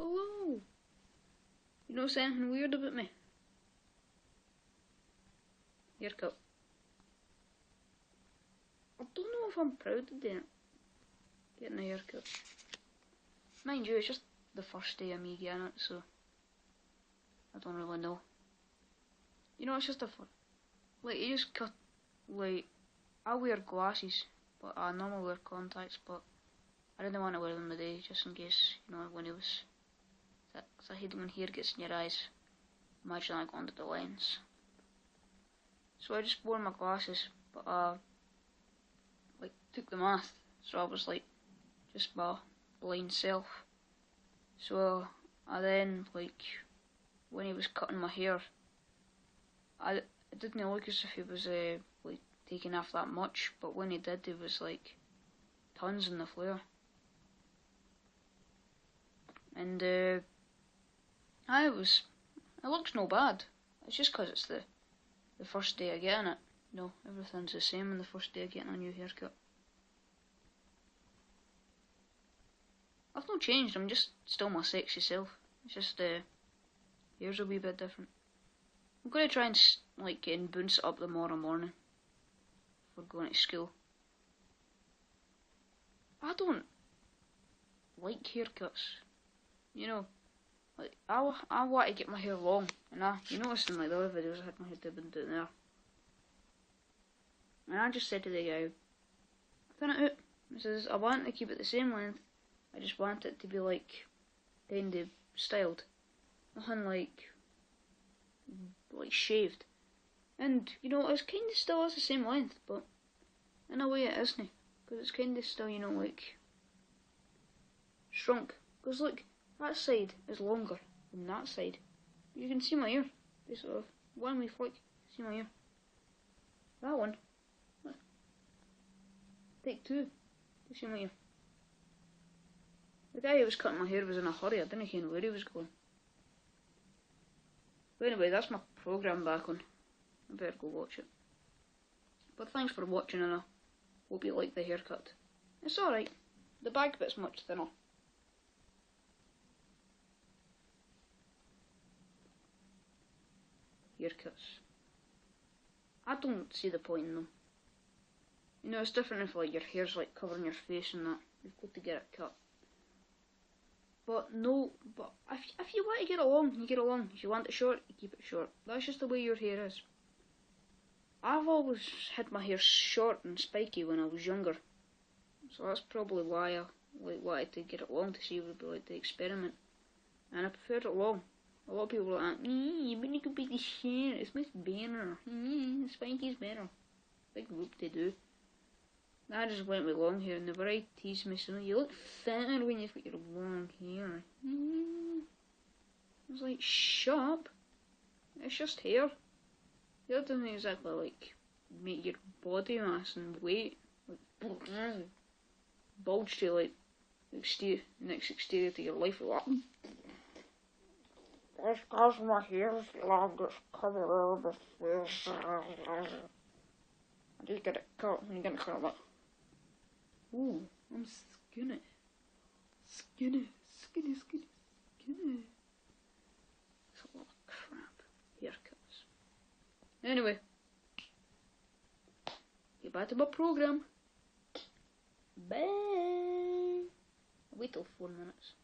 Hello. You notice anything weird about me? Haircut. I don't know if I'm proud of getting a haircut. Mind you, it's just the first day of me getting it, so I don't really know. You know, it's just like, you just cut, like, I wear glasses, but I normally wear contacts, but I didn't want to wear them today, just in case, you know, when it was, because I hate when hair gets in your eyes. Imagine I go under the lens. So I just wore my glasses, but like, took them off, so I was like, just my blind self. So I then, like, when he was cutting my hair, it didn't look as if he was like taking off that much, but when he did, there was like tons in the flare. And it looks no bad. It's just 'cause it's the first day of getting it. You know, everything's the same on the first day of getting a new haircut. I've not changed, I'm just still my sexy self. It's just hair's a wee bit different. I'm gonna try and like bounce it up tomorrow morning for going to school. I don't like haircuts. You know, like I want to get my hair long, and you notice in like the other videos I had my hair down there. And I just said to the guy, thin it out. I says, I want to keep it the same length. I just want it to be like kind of styled, nothing like shaved. And you know, it's kind of still is the same length, but in a way it isn't, because it's kind of still, you know, like shrunk. Because look, that side is longer than that side. You can see my ear. Sort of one wee flick, see my ear. That one. Look. Take two. You see my ear. The guy who was cutting my hair was in a hurry. I didn't know where he was going. But anyway, that's my programme back on. I better go watch it. But thanks for watching, and I hope you like the haircut. It's alright. The back bit's much thinner. Haircuts. I don't see the point in them. You know, it's different if like your hair's like covering your face and that. You've got to get it cut. But no, but if you want to get it long, you get it long. If you want it short, you keep it short. That's just the way your hair is. I've always had my hair short and spiky when I was younger, so that's probably why I like wanted to get it long, to see if it would be like the experiment. And I preferred it long. A lot of people are like, you could be the hair. It's much better. Spiky's better. Big whoop they do. I just went with long hair, and the variety teased me, so you look thinner when you've got your long hair. I was like, shut up. It's just hair. Hair doesn't exactly like make your body mass and weight like bulge to like next exterior to your life. It's because my hair's long, it's coming over the face. I just get it cut, and you're gonna cut it like, ooh, I'm skinny. Skinny. It's a lot of crap. Haircuts. Anyway, get back to my programme. Bye. I'll wait till 4 minutes.